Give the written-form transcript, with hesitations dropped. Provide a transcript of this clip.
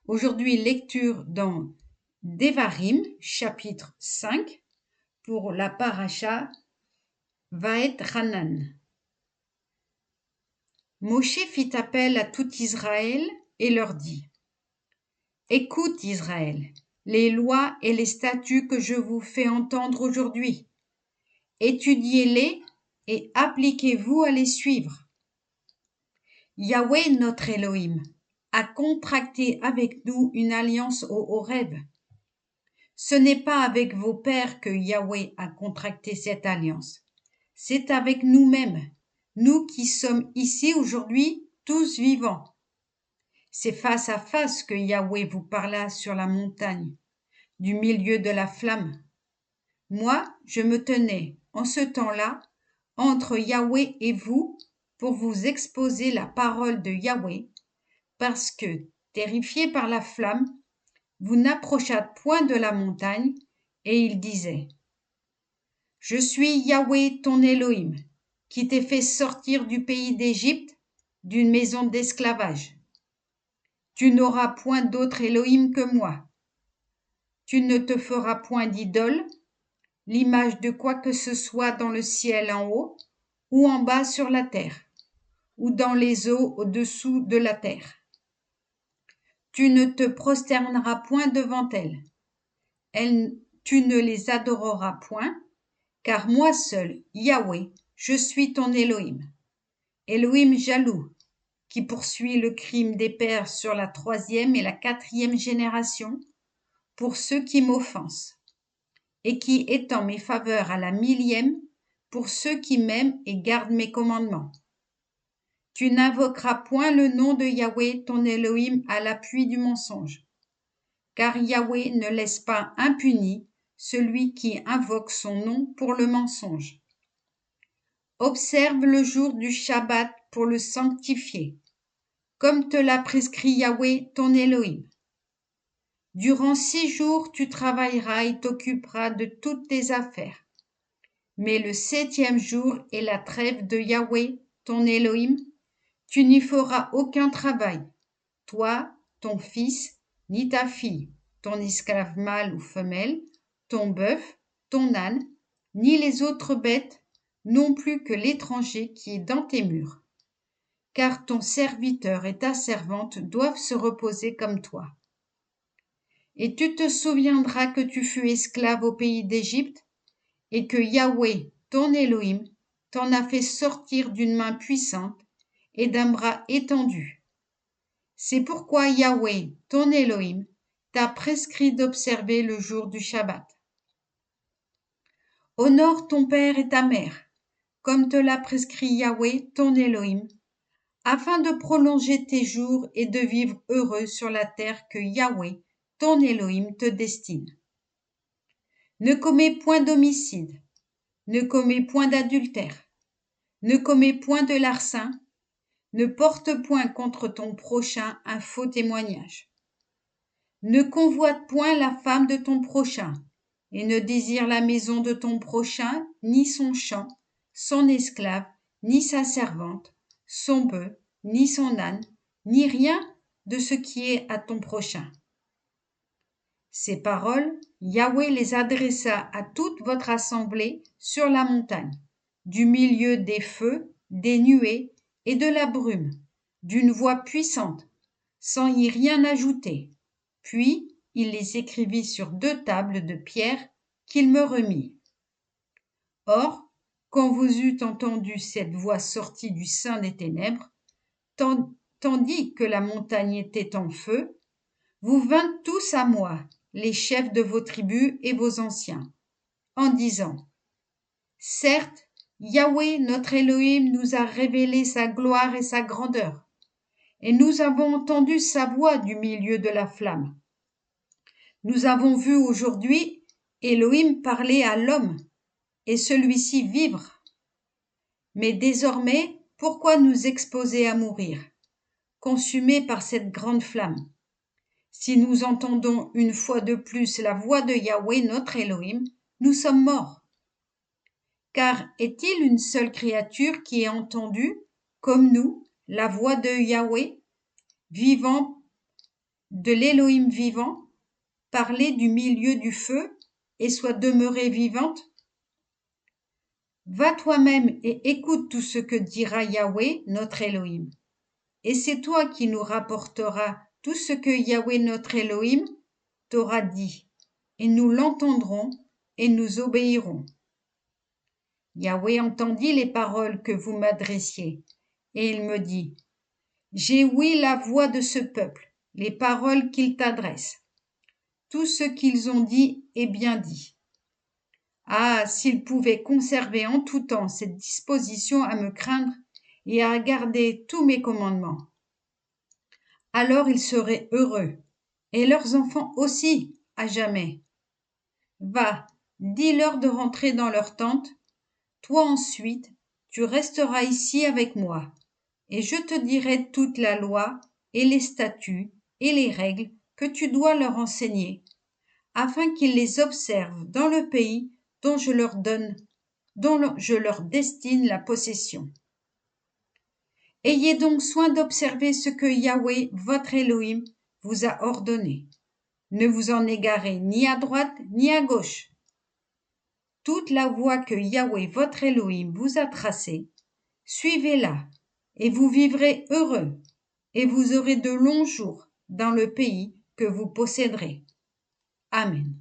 Aujourd'hui, lecture dans Devarim, chapitre 5, pour la paracha Vaet Hanan. Moshe fit appel à tout Israël et leur dit : Écoute Israël, les lois et les statuts que je vous fais entendre aujourd'hui. Étudiez-les et appliquez-vous à les suivre. Yahweh notre Elohim a contracté avec nous une alliance au Horeb. Ce n'est pas avec vos pères que Yahweh a contracté cette alliance. C'est avec nous-mêmes, nous qui sommes ici aujourd'hui, tous vivants. C'est face à face que Yahweh vous parla sur la montagne, du milieu de la flamme. Moi, je me tenais, en ce temps-là, entre Yahweh et vous, pour vous exposer la parole de Yahweh, parce que, terrifiés par la flamme, vous n'approchâtes point de la montagne, et il disait : Je suis Yahweh ton Elohim, qui t'ai fait sortir du pays d'Égypte, d'une maison d'esclavage. Tu n'auras point d'autre Elohim que moi. Tu ne te feras point d'idole, l'image de quoi que ce soit dans le ciel en haut, ou en bas sur la terre, ou dans les eaux au-dessous de la terre. Tu ne te prosterneras point devant elles. Tu ne les adoreras point, car moi seul, Yahweh, je suis ton Elohim. Elohim jaloux, qui poursuit le crime des pères sur la 3e et la 4e génération, pour ceux qui m'offensent, et qui étend mes faveurs à la 1000e, pour ceux qui m'aiment et gardent mes commandements. Tu n'invoqueras point le nom de Yahweh ton Elohim à l'appui du mensonge, car Yahweh ne laisse pas impuni celui qui invoque son nom pour le mensonge. Observe le jour du Shabbat pour le sanctifier, comme te l'a prescrit Yahweh ton Elohim. Durant 6 jours tu travailleras et t'occuperas de toutes tes affaires. Mais le 7e jour est la trêve de Yahweh ton Elohim, tu n'y feras aucun travail, toi, ton fils, ni ta fille, ton esclave mâle ou femelle, ton bœuf, ton âne, ni les autres bêtes, non plus que l'étranger qui est dans tes murs. Car ton serviteur et ta servante doivent se reposer comme toi. Et tu te souviendras que tu fus esclave au pays d'Égypte, et que Yahweh, ton Elohim, t'en a fait sortir d'une main puissante et d'un bras étendu. C'est pourquoi Yahweh, ton Elohim, t'a prescrit d'observer le jour du Shabbat. Honore ton père et ta mère, comme te l'a prescrit Yahweh, ton Elohim, afin de prolonger tes jours et de vivre heureux sur la terre que Yahweh, ton Elohim, te destine. Ne commets point d'homicide, ne commets point d'adultère, ne commets point de larcin, ne porte point contre ton prochain un faux témoignage. Ne convoite point la femme de ton prochain, et ne désire la maison de ton prochain, ni son champ, son esclave, ni sa servante, son bœuf, ni son âne, ni rien de ce qui est à ton prochain. Ces paroles, Yahweh les adressa à toute votre assemblée sur la montagne, du milieu des feux, des nuées et de la brume, d'une voix puissante, sans y rien ajouter. Puis il les écrivit sur 2 tables de pierre qu'il me remit. Or, quand vous eûtes entendu cette voix sortie du sein des ténèbres, tandis que la montagne était en feu, vous vîntes tous à moi, les chefs de vos tribus et vos anciens, en disant : Certes, Yahweh notre Elohim nous a révélé sa gloire et sa grandeur, et nous avons entendu sa voix du milieu de la flamme. Nous avons vu aujourd'hui Elohim parler à l'homme, et celui-ci vivre. Mais désormais, pourquoi nous exposer à mourir, consumés par cette grande flamme ? Si nous entendons une fois de plus la voix de Yahweh notre Elohim, nous sommes morts. Car est-il une seule créature qui ait entendu, comme nous, la voix de Yahweh, vivant de l'Élohim vivant, parler du milieu du feu et soit demeurée vivante? Va toi-même et écoute tout ce que dira Yahweh, notre Élohim. Et c'est toi qui nous rapporteras tout ce que Yahweh, notre Élohim, t'aura dit, et nous l'entendrons et nous obéirons. Yahweh entendit les paroles que vous m'adressiez, et il me dit, j'ai ouï la voix de ce peuple, les paroles qu'ils t'adressent. Tout ce qu'ils ont dit est bien dit. Ah, s'ils pouvaient conserver en tout temps cette disposition à me craindre et à garder tous mes commandements. Alors ils seraient heureux, et leurs enfants aussi, à jamais. Va, dis-leur de rentrer dans leur tente. Toi ensuite, tu resteras ici avec moi, et je te dirai toute la loi et les statuts et les règles que tu dois leur enseigner, afin qu'ils les observent dans le pays dont je leur destine la possession. Ayez donc soin d'observer ce que Yahweh, votre Élohim, vous a ordonné. Ne vous en égarez ni à droite ni à gauche. Toute la voie que Yahweh, votre Élohim, vous a tracée, suivez-la, et vous vivrez heureux, et vous aurez de longs jours dans le pays que vous posséderez. Amen.